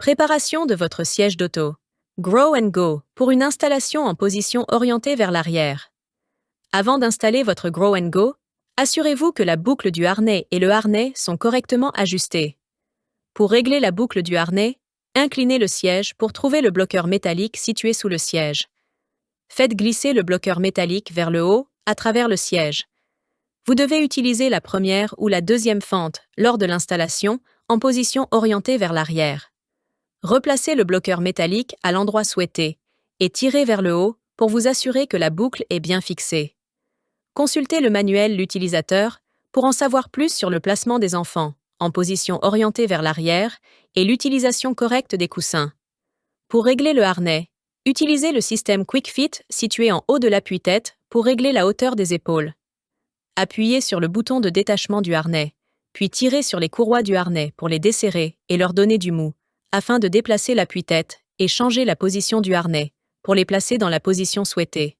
Préparation de votre siège d'auto. Grow and Go pour une installation en position orientée vers l'arrière. Avant d'installer votre Grow and Go, assurez-vous que la boucle du harnais et le harnais sont correctement ajustés. Pour régler la boucle du harnais, inclinez le siège pour trouver le bloqueur métallique situé sous le siège. Faites glisser le bloqueur métallique vers le haut à travers le siège. Vous devez utiliser la première ou la deuxième fente lors de l'installation en position orientée vers l'arrière. Replacez le bloqueur métallique à l'endroit souhaité et tirez vers le haut pour vous assurer que la boucle est bien fixée. Consultez le manuel l'utilisateur pour en savoir plus sur le placement des enfants en position orientée vers l'arrière et l'utilisation correcte des coussins. Pour régler le harnais, utilisez le système Quick Fit situé en haut de l'appui-tête pour régler la hauteur des épaules. Appuyez sur le bouton de détachement du harnais, puis tirez sur les courroies du harnais pour les desserrer et leur donner du mou, afin de déplacer l'appui-tête et changer la position du harnais, pour les placer dans la position souhaitée.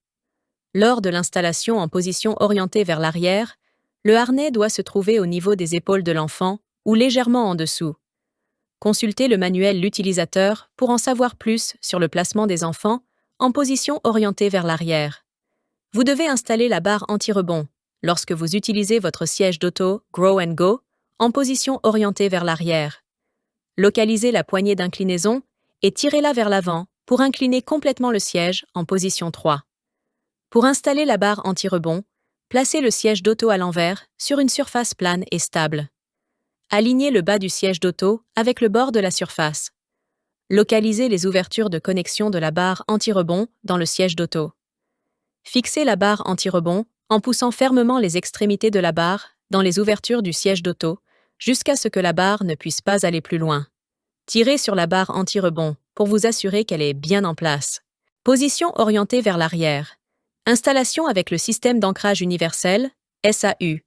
Lors de l'installation en position orientée vers l'arrière, le harnais doit se trouver au niveau des épaules de l'enfant ou légèrement en dessous. Consultez le manuel l'utilisateur pour en savoir plus sur le placement des enfants en position orientée vers l'arrière. Vous devez installer la barre anti-rebond lorsque vous utilisez votre siège d'auto Grow and Go en position orientée vers l'arrière. Localisez la poignée d'inclinaison et tirez-la vers l'avant pour incliner complètement le siège en position 3. Pour installer la barre anti-rebond, placez le siège d'auto à l'envers sur une surface plane et stable. Alignez le bas du siège d'auto avec le bord de la surface. Localisez les ouvertures de connexion de la barre anti-rebond dans le siège d'auto. Fixez la barre anti-rebond en poussant fermement les extrémités de la barre dans les ouvertures du siège d'auto jusqu'à ce que la barre ne puisse pas aller plus loin. Tirez sur la barre anti-rebond pour vous assurer qu'elle est bien en place. Position orientée vers l'arrière. Installation avec le système d'ancrage universel, SAU.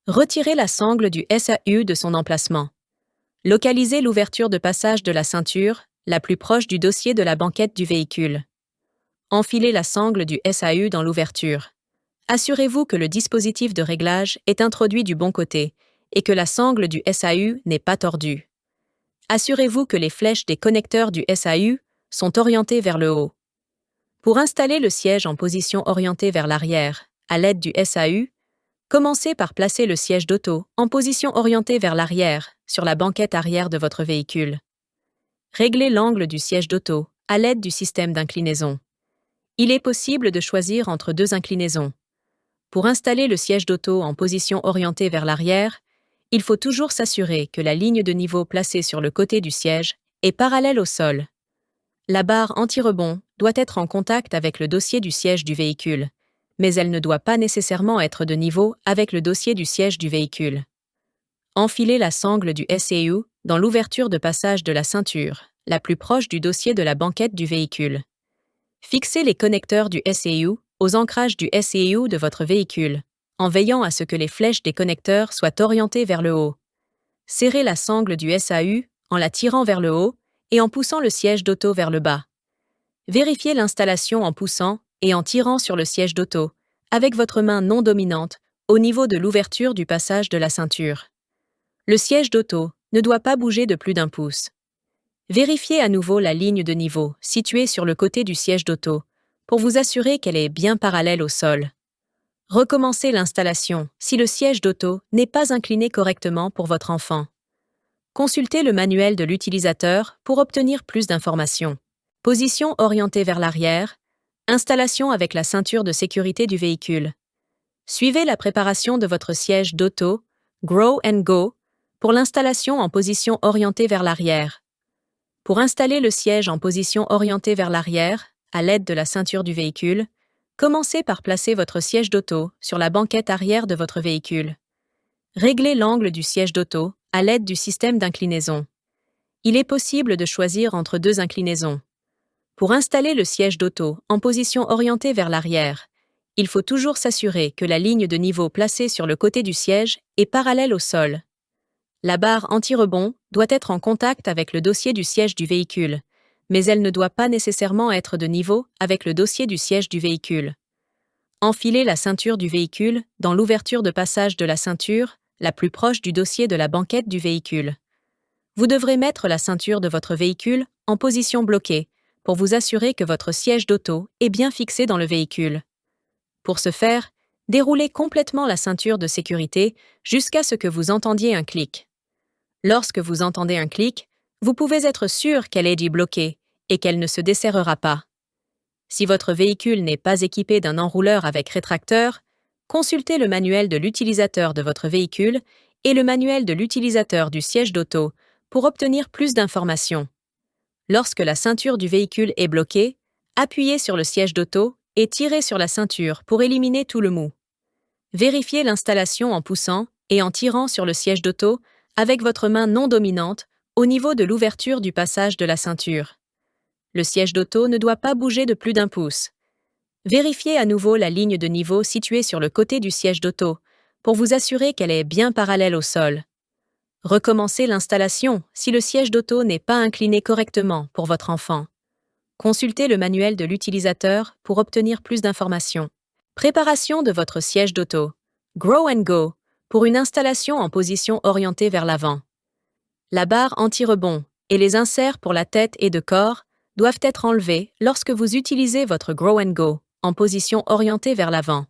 Retirez la sangle du SAU de son emplacement. Localisez l'ouverture de passage de la ceinture, la plus proche du dossier de la banquette du véhicule. Enfilez la sangle du SAU dans l'ouverture. Assurez-vous que le dispositif de réglage est introduit du bon côté et que la sangle du SAU n'est pas tordue. Assurez-vous que les flèches des connecteurs du SAU sont orientées vers le haut. Pour installer le siège en position orientée vers l'arrière, à l'aide du SAU, commencez par placer le siège d'auto en position orientée vers l'arrière sur la banquette arrière de votre véhicule. Réglez l'angle du siège d'auto à l'aide du système d'inclinaison. Il est possible de choisir entre deux inclinaisons. Pour installer le siège d'auto en position orientée vers l'arrière, il faut toujours s'assurer que la ligne de niveau placée sur le côté du siège est parallèle au sol. La barre anti-rebond doit être en contact avec le dossier du siège du véhicule, mais elle ne doit pas nécessairement être de niveau avec le dossier du siège du véhicule. Enfilez la sangle du SAU dans l'ouverture de passage de la ceinture, la plus proche du dossier de la banquette du véhicule. Fixez les connecteurs du SAU aux ancrages du SAU de votre véhicule, en veillant à ce que les flèches des connecteurs soient orientées vers le haut. Serrez la sangle du SAU en la tirant vers le haut et en poussant le siège d'auto vers le bas. Vérifiez l'installation en poussant et en tirant sur le siège d'auto, avec votre main non dominante, au niveau de l'ouverture du passage de la ceinture. Le siège d'auto ne doit pas bouger de plus d'1 pouce. Vérifiez à nouveau la ligne de niveau située sur le côté du siège d'auto pour vous assurer qu'elle est bien parallèle au sol. Recommencez l'installation si le siège d'auto n'est pas incliné correctement pour votre enfant. Consultez le manuel de l'utilisateur pour obtenir plus d'informations. Position orientée vers l'arrière. Installation avec la ceinture de sécurité du véhicule. Suivez la préparation de votre siège d'auto, Grow and Go, pour l'installation en position orientée vers l'arrière. Pour installer le siège en position orientée vers l'arrière, à l'aide de la ceinture du véhicule, commencez par placer votre siège d'auto sur la banquette arrière de votre véhicule. Réglez l'angle du siège d'auto à l'aide du système d'inclinaison. Il est possible de choisir entre deux inclinaisons. Pour installer le siège d'auto en position orientée vers l'arrière, il faut toujours s'assurer que la ligne de niveau placée sur le côté du siège est parallèle au sol. La barre anti-rebond doit être en contact avec le dossier du siège du véhicule, mais elle ne doit pas nécessairement être de niveau avec le dossier du siège du véhicule. Enfilez la ceinture du véhicule dans l'ouverture de passage de la ceinture, la plus proche du dossier de la banquette du véhicule. vous devrez mettre la ceinture de votre véhicule en position bloquée pour vous assurer que votre siège d'auto est bien fixé dans le véhicule. Pour ce faire, déroulez complètement la ceinture de sécurité jusqu'à ce que vous entendiez un clic. Lorsque vous entendez un clic, vous pouvez être sûr qu'elle est dit bloquée et qu'elle ne se desserrera pas. Si votre véhicule n'est pas équipé d'un enrouleur avec rétracteur, consultez le manuel de l'utilisateur de votre véhicule et le manuel de l'utilisateur du siège d'auto pour obtenir plus d'informations. Lorsque la ceinture du véhicule est bloquée, appuyez sur le siège d'auto et tirez sur la ceinture pour éliminer tout le mou. Vérifiez l'installation en poussant et en tirant sur le siège d'auto avec votre main non dominante au niveau de l'ouverture du passage de la ceinture. Le siège d'auto ne doit pas bouger de plus d'1 pouce. Vérifiez à nouveau la ligne de niveau située sur le côté du siège d'auto pour vous assurer qu'elle est bien parallèle au sol. Recommencez l'installation si le siège d'auto n'est pas incliné correctement pour votre enfant. Consultez le manuel de l'utilisateur pour obtenir plus d'informations. Préparation de votre siège d'auto. Grow and Go pour une installation en position orientée vers l'avant. La barre anti-rebond et les inserts pour la tête et de corps doivent être enlevés lorsque vous utilisez votre Grow and Go en position orientée vers l'avant.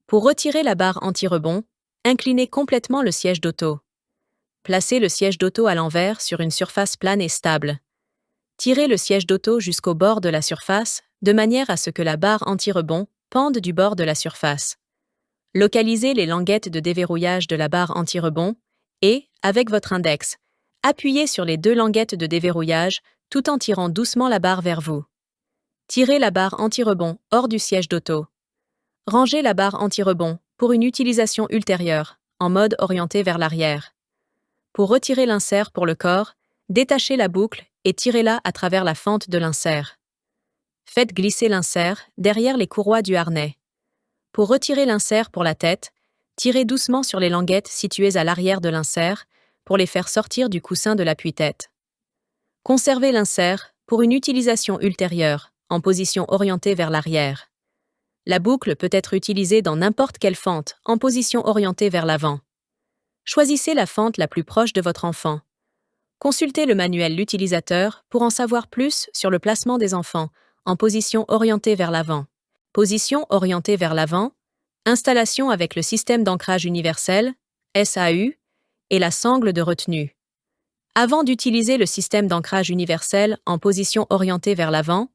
Pour retirer la barre anti-rebond, inclinez complètement le siège d'auto. Placez le siège d'auto à l'envers sur une surface plane et stable. Tirez le siège d'auto jusqu'au bord de la surface, de manière à ce que la barre anti-rebond pende du bord de la surface. Localisez les languettes de déverrouillage de la barre anti-rebond et, avec votre index, appuyez sur les 2 languettes de déverrouillage tout en tirant doucement la barre vers vous. Tirez la barre anti-rebond hors du siège d'auto. Rangez la barre anti-rebond pour une utilisation ultérieure, en mode orienté vers l'arrière. Pour retirer l'insert pour le corps, détachez la boucle et tirez-la à travers la fente de l'insert. Faites glisser l'insert derrière les courroies du harnais. Pour retirer l'insert pour la tête, tirez doucement sur les languettes situées à l'arrière de l'insert pour les faire sortir du coussin de l'appui-tête. Conservez l'insert pour une utilisation ultérieure, en position orientée vers l'arrière. La boucle peut être utilisée dans n'importe quelle fente, en position orientée vers l'avant. Choisissez la fente la plus proche de votre enfant. Consultez le manuel l'utilisateur pour en savoir plus sur le placement des enfants, en position orientée vers l'avant. Position orientée vers l'avant, installation avec le système d'ancrage universel, SAU, et la sangle de retenue. Avant d'utiliser le système d'ancrage universel en position orientée vers l'avant,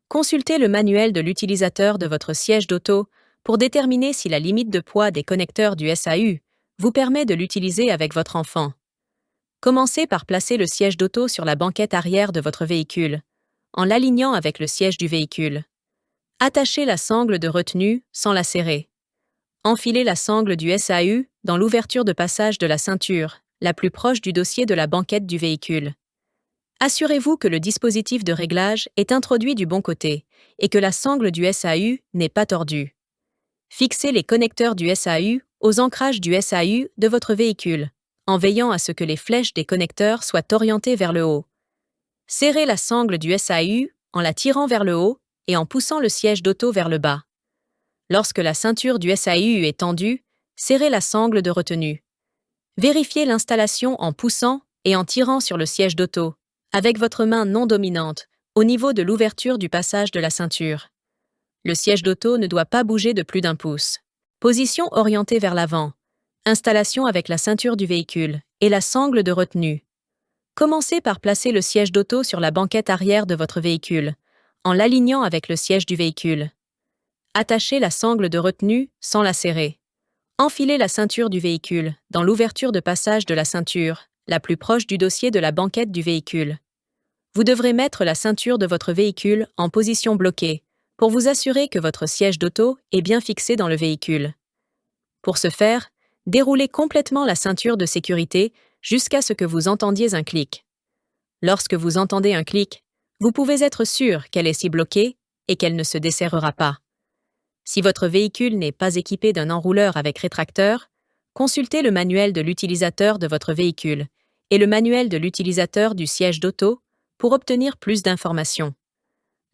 consultez le manuel de l'utilisateur de votre siège d'auto pour déterminer si la limite de poids des connecteurs du SAU vous permet de l'utiliser avec votre enfant. Commencez par placer le siège d'auto sur la banquette arrière de votre véhicule, en l'alignant avec le siège du véhicule. Attachez la sangle de retenue sans la serrer. Enfilez la sangle du SAU dans l'ouverture de passage de la ceinture, la plus proche du dossier de la banquette du véhicule. Assurez-vous que le dispositif de réglage est introduit du bon côté et que la sangle du SAU n'est pas tordue. Fixez les connecteurs du SAU aux ancrages du SAU de votre véhicule, en veillant à ce que les flèches des connecteurs soient orientées vers le haut. Serrez la sangle du SAU en la tirant vers le haut et en poussant le siège d'auto vers le bas. Lorsque la ceinture du SAU est tendue, serrez la sangle de retenue. Vérifiez l'installation en poussant et en tirant sur le siège d'auto, avec votre main non dominante, au niveau de l'ouverture du passage de la ceinture. Le siège d'auto ne doit pas bouger de plus d'1 pouce. Position orientée vers l'avant. Installation avec la ceinture du véhicule et la sangle de retenue. Commencez par placer le siège d'auto sur la banquette arrière de votre véhicule, en l'alignant avec le siège du véhicule. Attachez la sangle de retenue sans la serrer. Enfilez la ceinture du véhicule dans l'ouverture de passage de la ceinture, la plus proche du dossier de la banquette du véhicule. Vous devrez mettre la ceinture de votre véhicule en position bloquée pour vous assurer que votre siège d'auto est bien fixé dans le véhicule. Pour ce faire, déroulez complètement la ceinture de sécurité jusqu'à ce que vous entendiez un clic. Lorsque vous entendez un clic, vous pouvez être sûr qu'elle est si bloquée et qu'elle ne se desserrera pas. Si votre véhicule n'est pas équipé d'un enrouleur avec rétracteur, consultez le manuel de l'utilisateur de votre véhicule et le manuel de l'utilisateur du siège d'auto pour obtenir plus d'informations.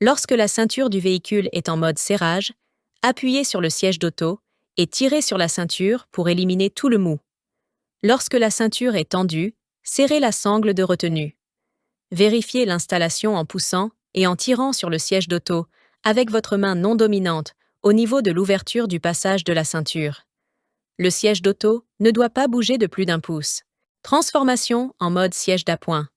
Lorsque la ceinture du véhicule est en mode serrage, appuyez sur le siège d'auto et tirez sur la ceinture pour éliminer tout le mou. Lorsque la ceinture est tendue, serrez la sangle de retenue. Vérifiez l'installation en poussant et en tirant sur le siège d'auto avec votre main non dominante au niveau de l'ouverture du passage de la ceinture. Le siège d'auto ne doit pas bouger de plus d'1 pouce. Transformation en mode siège d'appoint.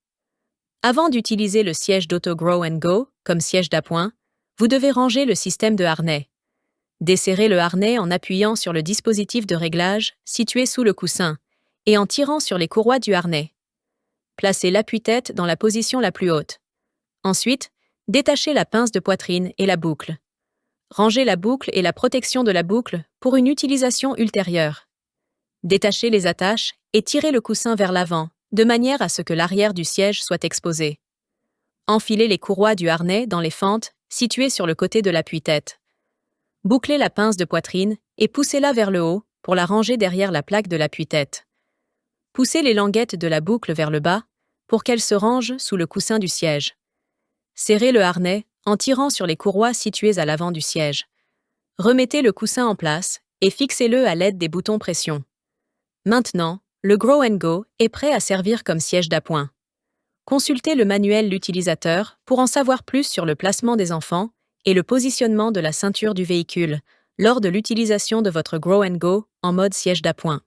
Avant d'utiliser le siège d'auto Grow & Go comme siège d'appoint, vous devez ranger le système de harnais. Desserrez le harnais en appuyant sur le dispositif de réglage situé sous le coussin et en tirant sur les courroies du harnais. Placez l'appui-tête dans la position la plus haute. Ensuite, détachez la pince de poitrine et la boucle. Rangez la boucle et la protection de la boucle pour une utilisation ultérieure. Détachez les attaches et tirez le coussin vers l'avant, de manière à ce que l'arrière du siège soit exposé. Enfilez les courroies du harnais dans les fentes situées sur le côté de l'appui-tête. Bouclez la pince de poitrine et poussez-la vers le haut pour la ranger derrière la plaque de l'appui-tête. Poussez les languettes de la boucle vers le bas pour qu'elles se rangent sous le coussin du siège. Serrez le harnais en tirant sur les courroies situées à l'avant du siège. Remettez le coussin en place et fixez-le à l'aide des boutons pression. Maintenant, le Grow & Go est prêt à servir comme siège d'appoint. Consultez le manuel l'utilisateur pour en savoir plus sur le placement des enfants et le positionnement de la ceinture du véhicule lors de l'utilisation de votre Grow & Go en mode siège d'appoint.